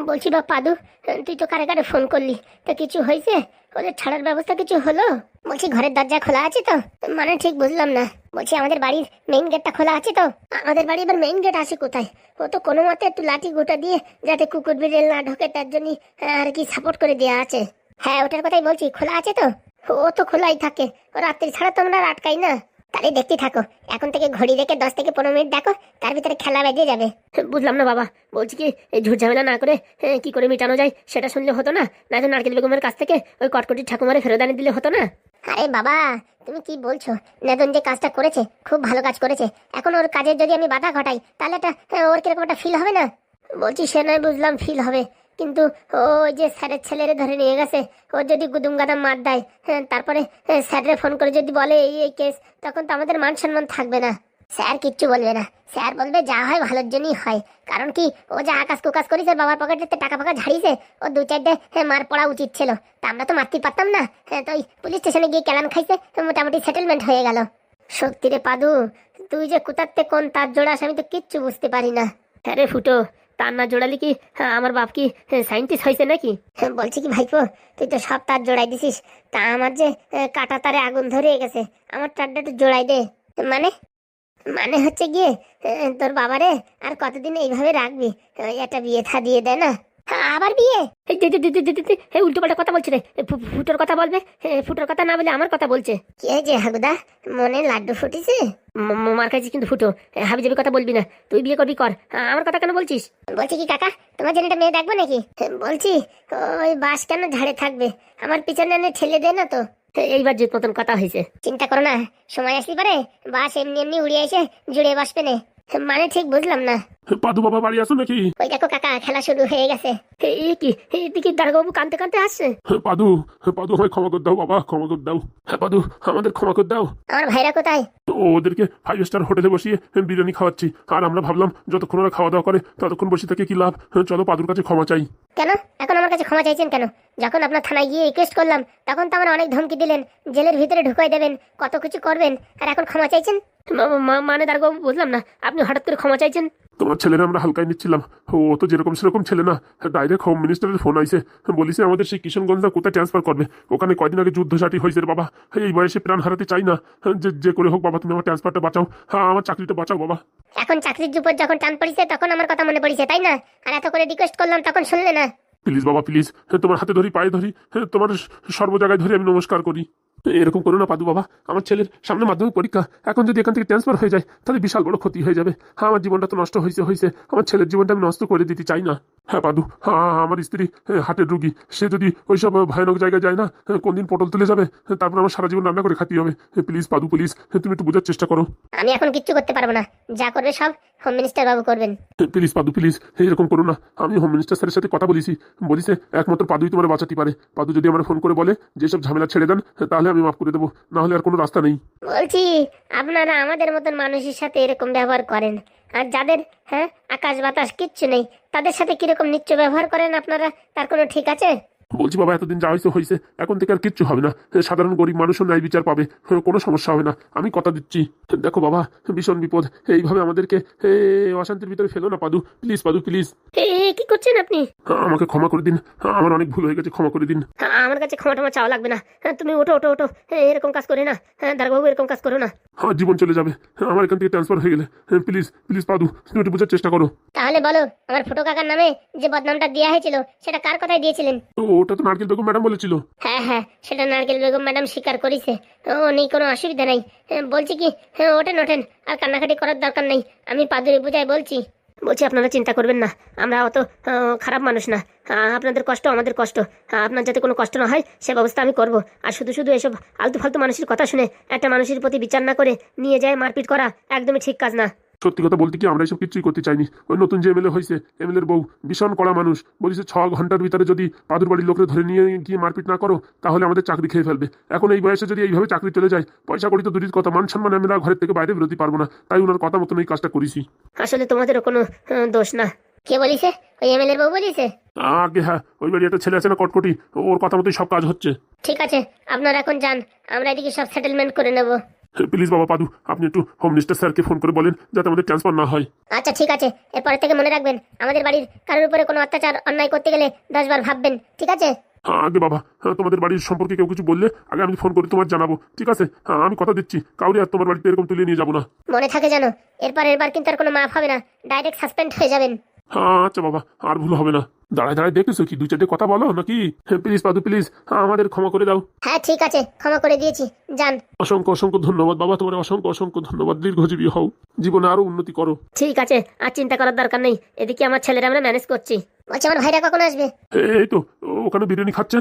বলছি বা পাদু, তুই তো কারে কারে ফোন করলি, তো কিছু হয়েছে? ওদের ছাড়ার ব্যবস্থা কিছু হলো? বলছি ঘরের দরজা খোলা আছে তো? মানে ঠিক বুঝলাম না। বলছি আমাদের বাড়ির মেইন গেটটা খোলা আছে তো? আমাদের বাড়ি এবার মেইন গেট আসে কোথায়? ও তো কোনো মতে একটু লাঠি গোটা দিয়ে যাতে কুকুর বিড়েল না ঢোকে তার জন্য আর কি সাপোর্ট করে দেওয়া আছে। হ্যাঁ ওটার কথাই বলছি, খোলা আছে তো? ও তো খোলাই থাকে, ও রাত্রি ছাড়া তো আমরা আর আটকাই না। তাহলে দেখতে থাকো, এখন থেকে ঘড়ি রেখে 10 থেকে 15 মিনিট দেখো, তার ভিতরে খেলা বেজে যাবে। বুঝলাম না বাবা, বলছি কি এই ঝুট ঝামেলা না করে কি করে মেটানো যায় সেটা শুনলে হতো না? না তো নারকেল বেগমের কাছ থেকে ওই কটকটি ঠাকুমারে ফেরত আনি দিলে হতো না? আরে বাবা তুমি কি বলছো? নেদন যে কাজটা করেছে খুব ভালো কাজ করেছে, এখন ওর কাজে যদি আমি বাধা ঘটাই তাহলে এটা ওর কিরকম একটা ফিল হবে না? বলছি সে নয় বুঝলাম ফিল হবে, কিন্তু ওই যে স্যারের ছেলেরে ধরে নিয়ে গেছে, ওর যদি গুদুম গাদাম মার দেয়, তারপরে স্যাররে ফোন করে যদি বলে এই এই কেস, তখন তো আমাদের মান সম্মান থাকবে না। স্যার কিচ্ছু বলবে না, স্যার বলবে যা হয় ভালোর জন্যই হয়। কারণ কি ও যা আকাশ কুকাশ করেছে, বাবার পকেটে টাকা ফাঁকা ঝাড়িয়েছে, ও 2-4টে মার পড়া উচিত ছিল, তা আমরা তো মারতে পারতাম না। তো ওই পুলিশ স্টেশনে গিয়ে কেলান খাইছে, মোটামুটি সেটেলমেন্ট হয়ে গেল। সত্যি রে পাদু, তুই যে কোথাতে কোন তার জোড়াস আমি তো কিচ্ছু বুঝতে পারি না। আরে ফুটো, তার না জোড়ালি কি আমার বাপ কি সাইন্টিস্ট হয়েছে নাকি? বলছি কি ভাইপো, তুই তো সব তার জোড়াই দিছিস, তা আমার যে কাটা তারে আগুন ধরে গেছে, আমার তারটা একটু জোড়াই দে। মানে মানে হচ্ছে গিয়ে তোর বাবারে আর কতদিন এইভাবে রাখবি? একটা বিয়ে থা দিয়ে দেয় না? আবার বিয়ে? উল্টো পাল্টা কথা বলছে রে, ফুটোর কথা বলবে, ফুটোর কথা না বলে আমার কথা বলছে। কি হয়েছে হাগুদা, মনে লাড্ডু ফুটিছে? মার খাইছিস কিন্তু ফুটো, হাবি যাবি কথা বলবি না, তুই বিয়ে করবি কর, আমার কথা কেন বলছিস? বলছি কি কাকা, তোমার জন্য একটা মেয়ে দেখবো নাকি? বলছি ওই বাস কেন ঝাড়ে থাকবে, আমার পিছনে এনে ঠেলে দে না তো। এইবার যে মতন কথা হয়েছে, চিন্তা করো না, সময় আসলে পারে বাস এমনি এমনি উড়িয়ে এসে জুড়ে বসবে না। মানে ঠিক বুঝলাম না। পাদু বাবা বাড়ি আসো নাকি? ওই দেখো কাকা, খেলা শুরু হয়ে গেছে। এই কি এদিকে দারোগাবু কাঁদতে কাঁদতে আসছে। পাদু, পাদু আমায় ক্ষমা করে দাও বাবা, ক্ষমা করে দাও। হ্যাঁ পাদু, আমাদের ক্ষমা করে দাও। আমার ভাইরা কোথায়? ওদেরকে 5 স্টার হোটেলে বসিয়ে বিরিয়ানি খাওয়াচ্ছি, আর আমরা ভাবলাম যতক্ষণ ওরা খাওয়া দাওয়া করে ততক্ষণ বসে থেকে কি লাভ, চলো পাদুর কাছে ক্ষমা চাই। কেন এখন আমার কাছে ক্ষমা চাইছেন কেন? যখন আপনার থানায় গিয়ে রিকোয়েস্ট করলাম তখন তো আমার অনেক ধমকি দিলেন, জেলের ভিতরে ঢুকাই দেবেন, কত কিছু করবেন, আর এখন ক্ষমা চাইছেন? মানে দারোগাবু বুঝলাম না, আপনি হঠাৎ করে ক্ষমা চাইছেন? তোমার ছেলেরা আমরা হালকায় নিচ্ছিলাম, ও তো যেরকম সেরকম ছেলে না, ডাইরেক্ট হোম মিনিস্টারের ফোন আইছে, বলিছে আমাদের সেই কিশনগঞ্জ না কোথায় ট্রান্সফার করবে, ওখানে কয়দিন আগে যুদ্ধ সাটি হয়েছে রে বাবা, এই বয়সে প্রাণ হারাতে চাই না, যে করে হোক বাবা তুমি আমার ট্রান্সফারটা বাঁচাও, হ্যাঁ আমার চাকরিটা বাঁচাও বাবা। এখন চাকরির উপর যখন টান পড়িছে তখন আমার কথা মনে পড়িছে তাই না? আর এত করে রিকোয়েস্ট করলাম তখন শুনলে না? প্লিজ বাবা প্লিজ, তোমার হাতে ধরি পায়ে ধরি, তোমার সর্ব জায়গায় ধরে আমি নমস্কার করি, এরকম করো না পাদু বাবা, আমার ছেলের সামনে মাধ্যমিক পরীক্ষা, এখন যদি এখান থেকে ট্রান্সফার হয়ে যায় তাহলে বিশাল বড় ক্ষতি হয়ে যাবে, হ্যাঁ আমার জীবনটা তো নষ্ট হয়েছে, আমার ছেলের জীবনটা আমি নষ্ট করে দিতে চাই না। হ্যাঁ পাদু, হ্যাঁ আমার স্ত্রী হার্টের রুগী, সে যদি ওইসব ভয়ানক জায়গায় যায় না, কোন দিন পটল তুলে যাবে, তারপর আমার সারা জীবন রান্না করে খাতে হবে, প্লিজ পাদু প্লিজ, তুমি একটু বোঝার চেষ্টা করো। আমি এখন কিচ্ছু করতে পারবো না, যা করবে সব হোম মিনিস্টার বাবু করবেন। প্লিজ পাদু প্লিজ, এরকম করো না, আমি হোম মিনিস্টার স্যারের সাথে কথা বলিছে একমাত্র পাদুই তোমার বাঁচাতে পারে, পাদু যদি আমার ফোন করে বলে যেসব ঝামেলা ছেড়ে দেন তাহলে আমি মাফ করে দেবো, না হলে আর কোনো রাস্তা নেই। বলছি আপনারা আমাদের মতন মানুষের সাথে এরকম ব্যবহার করেন, আর যাদের আকাশ বাতাস কিচ্ছু নেই তাদের সাথে কিরকম নিচ্চ ব্যবহার করেন আপনারা, তার কোনো ঠিক আছে? বলছি বাবা এতদিন যা হয়েছে এখন থেকে আর কিচ্ছু হবে না, সাধারণ গরিব মানুষও ন্যায় বিচার পাবে, কোনো সমস্যা হবে না, আমি কথা দিচ্ছি। দেখো বাবা ভীষণ বিপদ, এইভাবে আমাদেরকে অশান্তির ভিতরে ফেলো না পাদু, প্লিজ পাদু প্লিজ। কি করছেন আপনি? আমাকে ক্ষমা করে দিন, আমার অনেক ভুল হয়ে গেছে, ক্ষমা করে দিন। আমার কাছে ক্ষমা টমা চাওয়া লাগবে না, তুমি ওঠো ওঠো ওঠো, এরকম কাজ করে না, দারোগাবু এরকম কাজ করো না। আমার জীবন চলে যাবে, আমার এখান থেকে ট্রান্সফার হয়ে গেলে, প্লিজ প্লিজ পাদু তুমি একটু বোঝার চেষ্টা করো। তাহলে বলো আমার ফুটো কাকার নামে যে বদনামটা দেওয়া হয়েছিল সেটা কার কথায় দিয়েছিলেন? ওটা তো নারকেল বেগম ম্যাডাম বলেছিল। হ্যাঁ সেটা নারকেল বেগম ম্যাডাম স্বীকার করেছে, ও নেই কোনো অসুবিধা নাই। বলছি কি ওঠেন ওঠেন, আর কান্নাকাটি করার দরকার নেই, আমি পাদুরি বুঝাই বলছি আপনারা চিন্তা করবেন না, আমরা অত খারাপ মানুষ না, আপনাদের কষ্ট আমাদের কষ্ট, আপনার যাতে কোনো কষ্ট না হয় সে ব্যবস্থা আমি করব। আর শুধু শুধু এসব আলতু ফালতু মানুষের কথা শুনে একটা মানুষের প্রতি বিচার না করে নিয়ে যায় মারপিট করা একদমই ঠিক কাজ না। সত্যি কথা বলতে কি আমরা এসব কিছুই করতে চাইনি, ওই নতুন যে এমএলএ হয়েছে এমএলএর বউ ভীষণ কড়া মানুষ, বলেছে 6 ঘন্টার ভিতরে যদি পাদুর বাড়ির লোকরে ধরে নিয়ে গিয়ে মারপিট না করো তাহলে আমাদের চাকরি খেয়ে ফেলবে, এখন এই বয়সে যদি এইভাবে চাকরি চলে যায়, পয়সা করি তো দূরের কথা, মান সম্মান আমরা ঘরের থেকে বাইরে বেরোতে পারবো না, তাই ওনার কথা মতন এই কাজটা করেছি। আসলে তোমাদেরও কোনো দোষ না। কে বলিছে? ওই এমএলএ বউ বলিছে? আগে হ্যাঁ, ওই বাড়ি একটা ছেলে আছে না কটকটি, ওর কথা মতোই সব কাজ হচ্ছে। ঠিক আছে আপনারা এখন যান, আমরা এদিকে সব সেটেলমেন্ট করে নেব। প্লিজ বাবা পাদু, আপনি একটু হোম মিনিস্টার স্যারকে ফোন করে বলেন যাতে আমাদের ট্রান্সফার না হয়। আচ্ছা ঠিক আছে, এরপর থেকে মনে রাখবেন আমাদের বাড়ির কারোর উপরে কোনো অত্যাচার অন্যায় করতে গেলে 10 বার ভাববেন, ঠিক আছে? আগে বাবা, তোমাদের বাড়ির সম্পর্কে কেউ কিছু বললে আগে আমি ফোন করে তোমার জানাবো, ঠিক আছে? আমি কথা দিচ্ছি কাউরে আর তোমার বাড়িতে এরকম তুলে নিয়ে যাবো না। মনে থাকে জানো, এরবার কিন্তু আর কোনো মাফ হবে না, ডাইরেক্ট সাসপেন্ড হয়ে যাবেন। আচ্ছা বাবা, আর ভুল হবে না। দাঁড়ায় দাঁড়ায় দেখতেছো কি, 2-4টে কথা বলো নাকি? প্লিজ পাদু প্লিজ, আমাদের ক্ষমা করে দাও। হ্যাঁ ঠিক আছে, ক্ষমা করে দিয়েছি, যান। অসংখ্য অসংখ্য ধন্যবাদ বাবা, তোমার অসংখ্য অসংখ্য ধন্যবাদ। দীর্ঘজীবী হও, জীবনে আরো উন্নতি করো। ঠিক আছে, আর চিন্তা করার দরকার নেই, এদিকে আমার ছেলেরা আমরা ম্যানেজ করছি। বলছি আমার ভাইরা কখন আসবে? এই তো ওখানে বিরিয়ানি খাচ্ছে,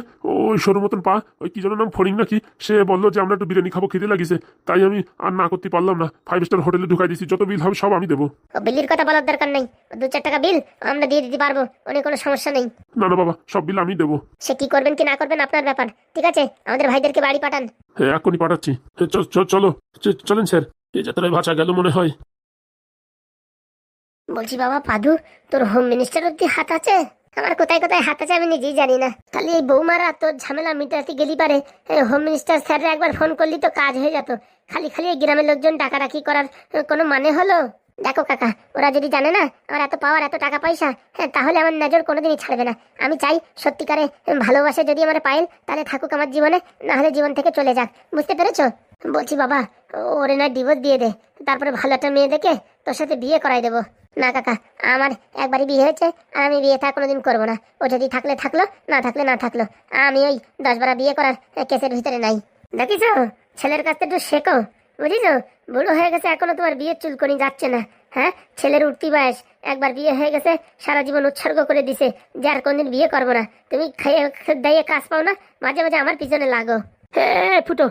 ওই সরু মতন পা, ওই কি যেন নাম, ফড়িং নাকি, সে বললো যে আমরা একটু বিরিয়ানি খাবো, খিদে লাগিছে, তাই আমি আর না করতে পারলাম না। 5 স্টার হোটেলে ঢুকাই দিছি, যত বিল হবে সব আমি দেবো। বিল্লির কথা বলার দরকার নেই, 2-4 টাকা বিল আমরা দিয়ে দিতে পারবো, অনেক কোনো সমস্যা নেই। না না বাবা, সব বিল আমি দেবো। সে কি করবেন কি না করবেন আপনার ব্যাপার, ঠিক আছে? আমাদের ভাইদেরকে বাড়ি পাঠান। হ্যাঁ এখনই পাঠাচ্ছি। চলো চলেন স্যার, এই যাত্রায় ভাষা গেল মনে হয়। বলছি বাবা পাদু, তোর হোম মিনিস্টার অব্দি হাত আছে? আমার কোথায় কোথায় হাত আছে আমি নিজেই জানি না, খালি এই বৌমারা তোর ঝামেলা মিটাতে গেলি পারে। হোম মিনিস্টার স্যাররা একবার ফোন করলি তো কাজ হয়ে যেত, খালি খালি এই গ্রামের লোকজন ডাকাডাকি করার কোনো মানে হলো? দেখো কাকা, ওরা যদি জানে না আমার এত পাওয়ার, এত টাকা পয়সা, তাহলে আমার নজর কোনোদিনই ছাড়বে না। আমি চাই সত্যিকারে ভালোবাসে যদি আমার পায়েল, তাহলে থাকুক আমার জীবনে, না হলে জীবন থেকে চলে যাক, বুঝতে পেরেছো? বলছি বাবা, ওরে না ডিভোর্স দিয়ে দে, তারপরে ভালো একটা মেয়ে দেখে তোর সাথে বিয়ে করাই দেবো। না কাকা, আমার একবারই বিয়ে হয়েছে, আর আমি বিয়ে থা কোনোদিন করবো না। ও যদি থাকলে থাকলো, না থাকলে না থাকলো, আমি ওই 10 বার বিয়ে করার কেসের ভিতরে নাই। দেখিছো, ছেলের কাছ থেকে একটু শেখো, বুঝিছো? বুড়ো হয়ে গেছে এখনো তোমার বিয়ের চুলকনি যাচ্ছে না। হ্যাঁ, ছেলের উঠতি বয়স, একবার বিয়ে হয়ে গেছে, সারা জীবন উৎসর্গ করে দিছে যে আর কোনদিন বিয়ে করবো না। তুমি খাইয়ে দাইয়ে কাজ পাও না, মাঝে মাঝে আমার পিছনে লাগো। হ্যাঁ ফুটো,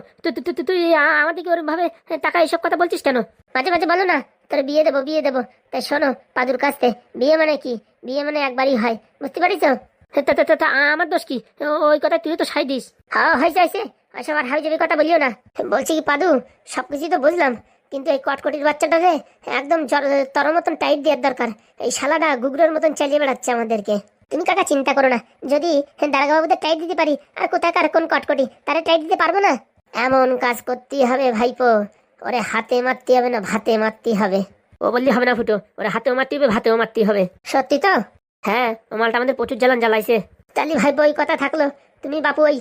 তুই আমাদেরকে ওরকম ভাবে টাকা এইসব কথা বলছিস কেন? মাঝে মাঝে বলো না তোর বিয়ে দেবো বিয়ে দেবো। তাই শোনো পাদুর কাছ থেকে, বিয়ে মানে কি? বিয়ে মানে একবারই হয়, বুঝতে পারিস? আমার দোষ কি? ওই কথা তুই তো সাই দিস। হ্যাঁ হয়েছে হয়েছে, ওইসব আর হাই যাবি কথা বলিও না। বলছি কি পাদু, সবকিছুই তো বুঝলাম, কিন্তু এই কটকটির বাচ্চাটা রে একদম তর মতন টাইট দেওয়ার দরকার। এই শালাটা গুগরের মতন চালিয়ে বেড়াচ্ছে আমাদেরকে। তুমি কাকা চিন্তা করো না, যদি দারোগাবাবুদের টাইট দিতে পারি, আর কোথাকার কোন কটকটি তারা টাইট দিতে পারবো না? এমন কাজ করতেই হবে ভাইপো, ওরে হাতে মারতে হবে না ভাতে মারতে হবে। ও বললি হবে না ফুটো, ওরে হাতেও মারতে হবে ভাতেও মারতে হবে। সত্যি তো? হ্যাঁ, ও মালটা আমাদের প্রচুর জ্বালান জ্বালাইছে। তাহলে ভাইপো ওই কথা থাকলো, তুমি বাপু ওই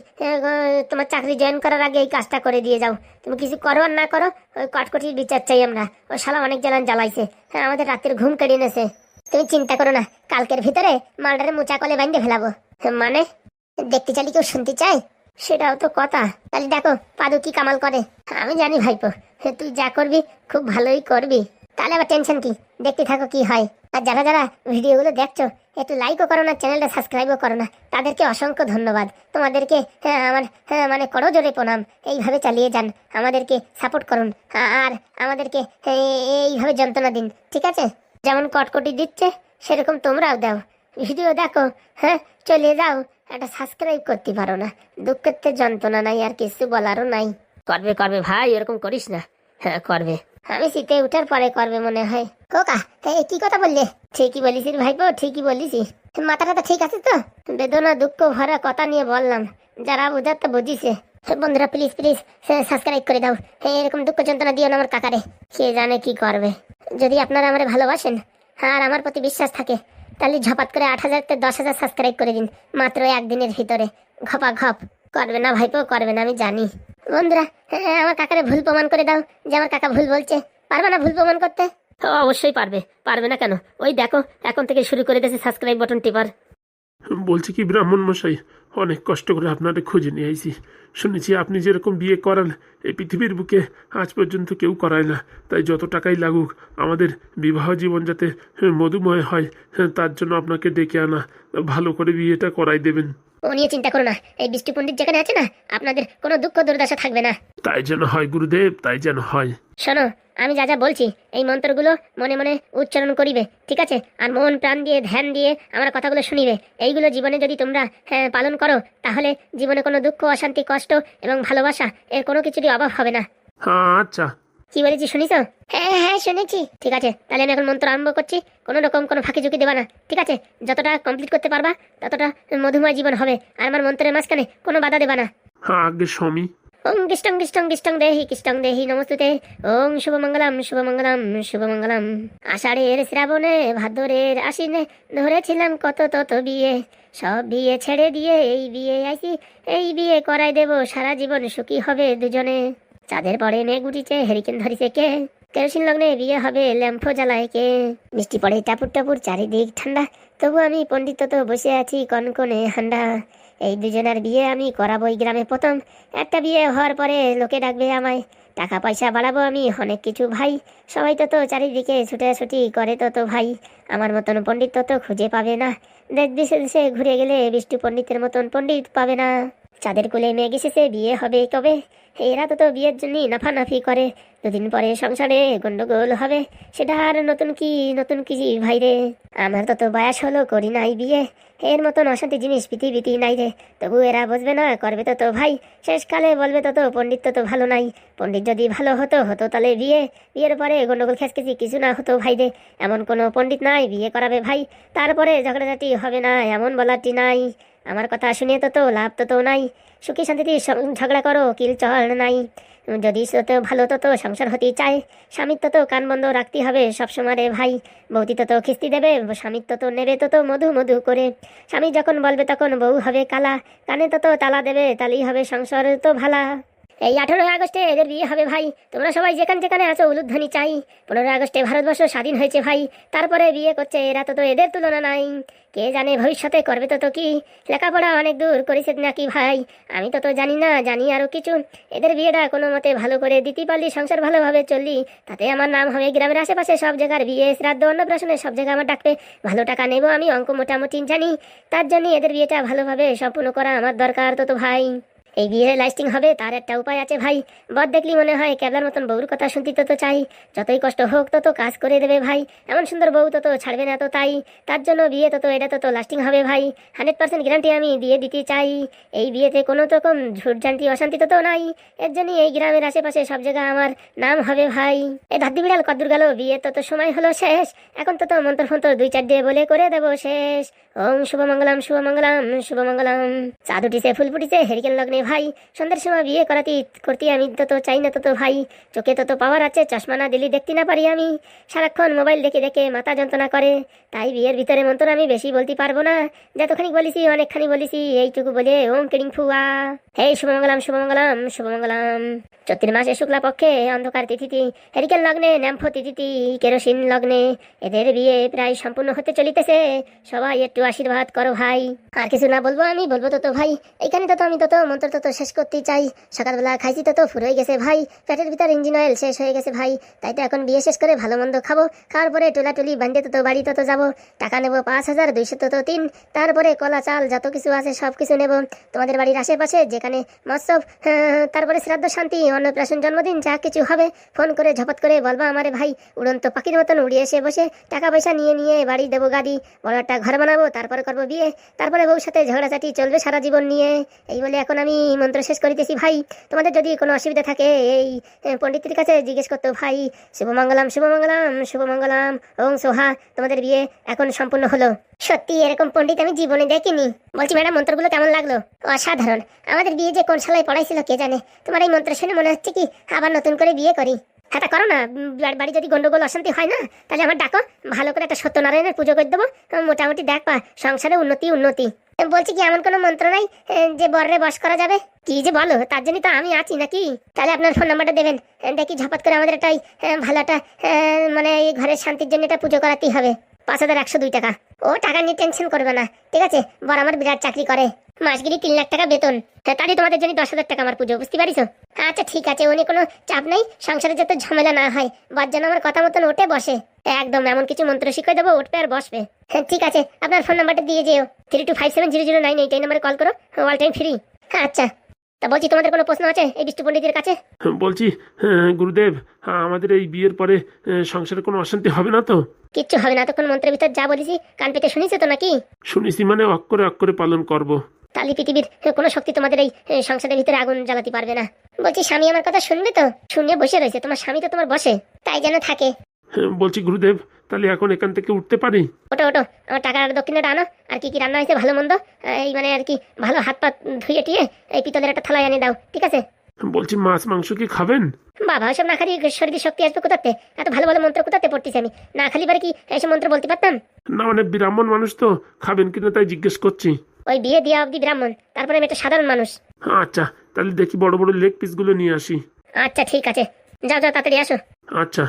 তোমার চাকরি জয়েন করার আগে এই কাজটা করে দিয়ে যাও। তুমি কিছু করো আর না করো, ওই কটকটির বিচার চাই আমরা। ওই শালা অনেক জ্বালান জ্বালাইছে, হ্যাঁ আমাদের রাতের ঘুম কেড়ে নেছে। তুমি চিন্তা করো না, কালকের ভিতরে মালটারে মোচা কলে বাইন্ধে ফেলাবো। মানে দেখতে চালি কেউ শুনতে চায়? সেটাও তো কথা। তাহলে দেখো পাদু কি কামাল করে। আমি জানি ভাইপো, তুই যা করবি খুব ভালোই করবি। তাহলে আবার টেনশন কি, দেখতে থাকো কি হয়। আর যারা যারা ভিডিওগুলো দেখছো একটু লাইকও করো না, চ্যানেলটা সাবস্ক্রাইবও করো না, তাদেরকে অসংখ্য ধন্যবাদ। তোমাদেরকে আমার মানে করো জোরে প্রণাম। এইভাবে চালিয়ে যান, আমাদেরকে সাপোর্ট করুন, আর আমাদেরকে এইভাবে যন্ত্রণা দিন, ঠিক আছে? যেমন কটকটি দিচ্ছে সেরকম তোমরাও দাও, ভিডিও দেখো, হ্যাঁ চলে যাও, একটা সাবস্ক্রাইব করতে পারো না, দুঃখের যন্ত্রণা নাই, আর কিছু বলারও নাই। করবে করবে ভাই, এরকম করিস না। হ্যাঁ করবে, আমি শীতে উঠার পরে করবে মনে হয়। কোকা কি কথা বললে? ঠিকই বলিস ভাইপো, ঠিকই বলিস। মাথাটা তো ঠিক আছে তো? বেদনা দুঃখ ভরা কথা নিয়ে বললাম, যারা বোঝার তো বুঝিছে। বন্ধুরা প্লিজ প্লিজ সাবস্ক্রাইব করে দাও, এরকম দুঃখ যন্ত্রণা দিও না আমার কাকারে, সে জানে কি করবে। যদি আপনারা আমার ভালোবাসেন আর আমার প্রতি বিশ্বাস থাকে, তাহলে ঝপাত করে 8,000 থেকে 10,000 সাবস্ক্রাইব করে দিন, মাত্র একদিনের ভিতরে। ঘপা ঘপ করবে না ভাইপো, করবে না, আমি জানি। বন্ধুরা আমার কাকারে ভুল প্রমাণ করে দাও যে আমার কাকা ভুল বলছে। পারবে না ভুল প্রমাণ করতে? অবশ্যই পারবে, পারবে না কেন? ওই দেখো এখন থেকে শুরু করে দিয়েছে সাবস্ক্রাইব বাটন টিপার। বলছি কি ব্রাহ্মণ মশাই, অনেক কষ্ট করে আপনাদের খুঁজে নিয়ে আইছি। শুনেছি আপনি যেরকম বিয়ে করান এই পৃথিবীর বুকে আজ পর্যন্ত কেউ করায় না। তাই যত টাকাই লাগুক আমাদের বিবাহ জীবন যাতে মধুময় হয়, তার জন্য আপনাকে ডেকে আনা। ভালো করে বিয়েটা করাই দেবেন। ও নিয়ে চিন্তা করো না, এই বৃষ্টি পণ্ডিত যেখানে আছে না, আপনাদের কোনো দুঃখ দুর্দশা থাকবে না। তাই যেন হয় গুরুদেব, তাই যেন হয়। শোনো, আমি যা যা বলছি এই মন্ত্রগুলো মনে মনে উচ্চারণ করিবে, ঠিক আছে? আর মন প্রাণ দিয়ে ধ্যান দিয়ে আমার কথাগুলো শুনিবে। এইগুলো জীবনে যদি তোমরা পালন করো, তাহলে জীবনে কোনো দুঃখ অশান্তি কষ্ট এবং ভালোবাসা এর কোনো কিছুরই অভাব হবে না। আচ্ছা, কি বলেছি শুনিস? হ্যাঁ হ্যাঁ শুনেছি। ঠিক আছে, তাহলে আমি এখন মন্ত্র আরম্ভ করছি। কোনো রকম কোনো ফাঁকি ঝুঁকি দেবা না, ঠিক আছে? যতটা কমপ্লিট করতে পারবা ততটা মধুময় জীবন হবে, আর আমার মন্ত্রের মাঝখানে কোনো বাধা দেবা না। আগে স্বামী। ওং কৃষ্টং দেহি নমস্তুতে। ওং শুভমঙ্গলম শুভমঙ্গলম। আষাঢ়ের শ্রাবণে ভাদ্রের আশ্বিনে ধরেছিলাম কত তত বিয়ে, সব বিয়ে ছেড়ে দিয়ে এই বিয়ে আইছি, এই বিয়ে করাই দেব, সারা জীবন সুখী হবে দুজনে। চাঁদের পরে মেঘ উঠিছে, হেরিকেন ধরিছে কে, কেরোসিন লগ্নে বিয়ে হবে, ল্যাম্পো জ্বালায় কে। মিষ্টি পড়ে টাপুর টাপুর, চারিদিক ঠান্ডা, তবু আমি পণ্ডিত তো বসে আছি কনকনে হান্ডা। এই দুজনের বিয়ে আমি করাবো এই গ্রামে প্রথম। একটা বিয়ে হওয়ার পরে লোকে ডাকবে আমায়, টাকা পয়সা বাড়াবো আমি অনেক কিছু ভাই। সবাই তো চারিদিকে ছুটাছুটি করে তো ভাই, আমার মতন পণ্ডিত তো খুঁজে পাবে না। দেশ দেশে দেশে ঘুরে গেলে বিষ্ণু পণ্ডিতের মতন পণ্ডিত পাবে না। চাঁদের কুলে মেঘ এসেছে, বিয়ে হবে কবে? এরা তো বিয়ের জন্য নাফানাফি করে, দুদিন পরে সংসারে গন্ডগোল হবে, সেটা আর নতুন কি ভাই রে। আমার তো বয়স হলো, করি নাই বিয়ে, এর মতন অশান্তি জিনিস পৃথিবীতে নাই রে। তবু এরা বুঝবে না, করবে তো ভাই, শেষকালে বলবে তো পণ্ডিত তো ভালো নাই। পণ্ডিত যদি ভালো হতো তাহলে বিয়ের পরে গন্ডগোল খেসখেসি কিছু না হতো ভাই রে। এমন কোনো পণ্ডিত নাই বিয়ে করাবে ভাই, তারপরে ঝগড়াঝাটি হবে না, এমন বলারটি নাই। আমার কথা শুনে তো লাভ তো নাই, সুখী শান্তিতে ঝগড়া করো, কিল চল নাই। যদি তো ভালো তো সংসার হতে চায়, স্বামীর তো কান বন্ধ রাখতে হবে সবসময় রে ভাই। বৌদি তো খিস্তি দেবে, স্বামীর তো নেবে তো মধু মধু করে। স্বামী যখন বলবে তখন বউ হবে কালা, কানে তো তালা দেবে, তালেই হবে সংসার তো ভালা। এই 18 আগস্টে এদের বিয়ে হবে ভাই, তোমরা সবাই যেখানে আছো উলুধ্বনি চাই। 15 আগস্টে ভারতবর্ষ স্বাধীন হয়েছে ভাই, তারপরে বিয়ে করছে এরা তো এদের তুলনা নাই। কে জানে ভবিষ্যতে করবে তো কি, লেখাপড়া অনেক দূর করেছে নাকি ভাই, আমি তো জানি না, জানি আরো কিছু। এদের বিয়েটা কোনো মতে ভালো করে দিতে পারলি, সংসার ভালোভাবে চললি, তাতে আমার নাম হবে গ্রামের আশেপাশে সব জায়গার বিয়ে শ্রাদ্ধ অন্নপ্রাশনে সব জায়গায় আমার ডাকবে, ভালো টাকা নেব আমি, অঙ্ক মোটামুটি জানি। তার জন্য এদের বিয়েটা ভালোভাবে সম্পূর্ণ করা আমার দরকার তো ভাই। এই বিয়ে লাস্টিং হবে তার একটা উপায় আছে ভাই। বর দেখলি মনে হয় কেবলার মতন বউর কথা শুনতে তো চাই, যতই কষ্ট হোক তত কাজ করে দেবে ভাই, এমন সুন্দর বউ তো ছাড়বে না তো তাই। তার জন্য বিয়ে তো এটা তো লাস্টিং হবে ভাই, 100% গ্যারান্টি আমি দিয়ে দিতে চাই। এই বিয়েতে কোনো রকম ঝুটঝান্তি অশান্তি তো নাই, এর জন্য এই গ্রামের আশেপাশে সব জায়গায় আমার নাম হবে ভাই। এই ধাদ্দি বিড়াল কদ্দুর গেল, বিয়ে তো সময় হলো শেষ, এখন তো মন্ত্র ফন্ত্র 2-4 দিয়ে বলে করে দেবো শেষ। ওং শুভমঙ্গলম শুভমঙ্গলম। চাঁদ উঠিছে, ফুল ফুটিছে, হেরিকেন লগ্নে ভাই, সন্ধ্যার সময় বিয়ে করতে আমি তো চাই না তো ভাই। চোখে তো পাওয়ার আছে, চশমা না দিলি দেখতে না পারি আমি, সারাক্ষণ মোবাইল দেখে দেখে মাথা যন্ত্রণা করে, তাই বিয়ের ভিতরে মন্ত্র আমি বেশি বলতে পারবো না, যতখানি বলিছি অনেকখানি বলিছি, এইটুকু বলে ওম কিরিং ফুয়া। হে শুভমঙ্গলম শুভমঙ্গলম। চৈত্র মাসে শুক্লা পক্ষে অন্ধকার তিথিতে হেরিকেন লগ্নে ন্যাম্ফো তিথিতে কেরোসিন লগ্নে এদের বিয়ে প্রায় সম্পূর্ণ হতে চলিতেছে, সবাই একটু আশীর্বাদ করো ভাই। আর কিছু না বলবো আমি, বলবো তো ভাই, এইখানে তো আমি মন্ত্র তো শেষ করতে চাই। সকালবেলা খাইছি তো ফুরোই গেছে ভাই, পেটের ভিতর ইঞ্জিন অয়েল শেষ হয়ে গেছে ভাই, তাই তো এখন বিয়ে শেষ করে ভালো মন্দ খাবো, খাওয়ার পরে টোলাটুলি বান্ধে তো বাড়ি তো যাবো, টাকা নেবো 5,200 তো 3, তারপরে কলা চাল যত কিছু আছে সব কিছু নেবো। তোমাদের বাড়ির আশেপাশে যেখানে মৎসব, তারপরে শ্রাদ্ধ শান্তি অন্নপ্রাশন জন্মদিন যা কিছু হবে, ফোন করে ঝপত করে বলবা আমারে ভাই, উড়ন্ত পাখির মতন উড়িয়ে এসে বসে টাকা পয়সা নিয়ে বাড়ি দেবো গাদি, বড় একটা ঘর বানাবো, তারপরে করবো বিয়ে, তারপরে বউর সাথে ঝগড়াঝাটি চলবে সারা জীবন নিয়ে। এই বলে এখন আমি মন্ত্র শেষ করিতেছি ভাই, তোমাদের যদি কোনো অসুবিধা থাকে এই পণ্ডিতের কাছে জিজ্ঞেস করতো ভাই। শুভমঙ্গলম ওং সোহা, তোমাদের বিয়ে এখন সম্পূর্ণ হলো। সত্যি এরকম পণ্ডিত আমি জীবনে দেখিনি। বলছি ম্যাডাম, মন্ত্রগুলো কেমন লাগলো? অসাধারণ, আমাদের বিয়ে যে কোন শালায় পড়াইছিল কে জানে, তোমার এই মন্ত্র শুনে মনে হচ্ছে কি আবার নতুন করে বিয়ে করি। হ্যাঁ তা করো না, বাড়ি যদি গন্ডগোল অশান্তি হয় না, তাহলে আমার ডাকো, ভালো করে একটা সত্যনারায়ণের পুজো করে দেবো, মোটামুটি দেখবা সংসারে উন্নতি। বলছি কি এমন কোনো মন্ত্র নাই যে বররে বশ করা যাবে? কি যে বলো, তার জন্য তো আমি আছি নাকি? তাহলে আপনার ফোন নাম্বারটা দেবেন, দেখি ঝপাত করে আমাদের এটাই ভালো একটা মানে এই ঘরের শান্তির জন্য এটা পুজো করাতেই হবে। 5,102 টাকা। ও টাকা নিয়ে টেনশন করবে না, ঠিক আছে? বর আমার বিরাট চাকরি করে, মাসগিরি 3 লাখ টাকা বেতন, তাহলে তোমাদের জন্য 10,000 টাকা আমার পুজো, বুঝতে পারিস? আচ্ছা ঠিক আছে, উনি কোনো চাপ নেই, সংসারে যাতে ঝামেলা না হয়, বর যেন আমার কথা মতন ওঠে বসে, একদম এমন কিছু মন্ত্র শিখিয়ে দেবো, উঠবে আর বসবে। হ্যাঁ ঠিক আছে, আপনার ফোন নাম্বারটা দিয়ে যেও, 32570098, এই নাম্বারে কল করো, অল টাইম ফ্রি। হ্যাঁ আচ্ছা, তা বলছি তোমাদের কোনো প্রশ্ন আছে এই বিষ্ণু পণ্ডিতের কাছে? বলছি গুরুদেব, আমাদের এই বিয়ের পরে সংসারে কোনো অশান্তি হবে না তো? কিচ্ছু হবে না, তখন মন্ত্রের ভিতর যা বলেছি কান পেতে শুনিছো তো নাকি? শুনেছি, মানে অক্ষরে অক্ষরে পালন করব। তাহলে পৃথিবীর কোনো শক্তি তোমাদের এই সংসারের ভিতরে আগুন জ্বালাতে পারবে না। বলছি স্বামী আমার কথা শুনবে তো? শুনে বসে রয়েছে, তোমার স্বামী তো তোমার বসে, তাই যেন থাকে। বলছি গুরুদেব, তাহলে এখন এখান থেকে উঠতে পারি? ওটো আমার টাকার দক্ষিণাটা আনো, আর কি কি রান্না হয়েছে ভালো মন্দ, এই মানে আর কি ভালো হাত পা ধুয়ে টিয়ে এই পিতলের একটা থালায় এনে দাও, ঠিক আছে? বলছি মাছ মাংস কি খাবেন? বাবা ওসব না খালি শরীরে শক্তি আসবে কোথাতে? এত ভালো ভালো মন্ত্র কোথাতে পড়তেছি আমি? না খালি বারে কি এসব মন্ত্র বলতে পারতাম? না মানে ব্রাহ্মণ মানুষ তো, খাবেন কিনা তাই জিজ্ঞেস করছি। ওই বিয়ে দিয়া অবধি ব্রাহ্মণ, তারপরে আমি একটা সাধারণ মানুষ। আচ্ছা তাহলে দেখি বড় বড় লেগ পিসগুলো নিয়ে আসি। আচ্ছা ঠিক আছে, যাও যাও তাড়াতাড়ি আসো। আচ্ছা।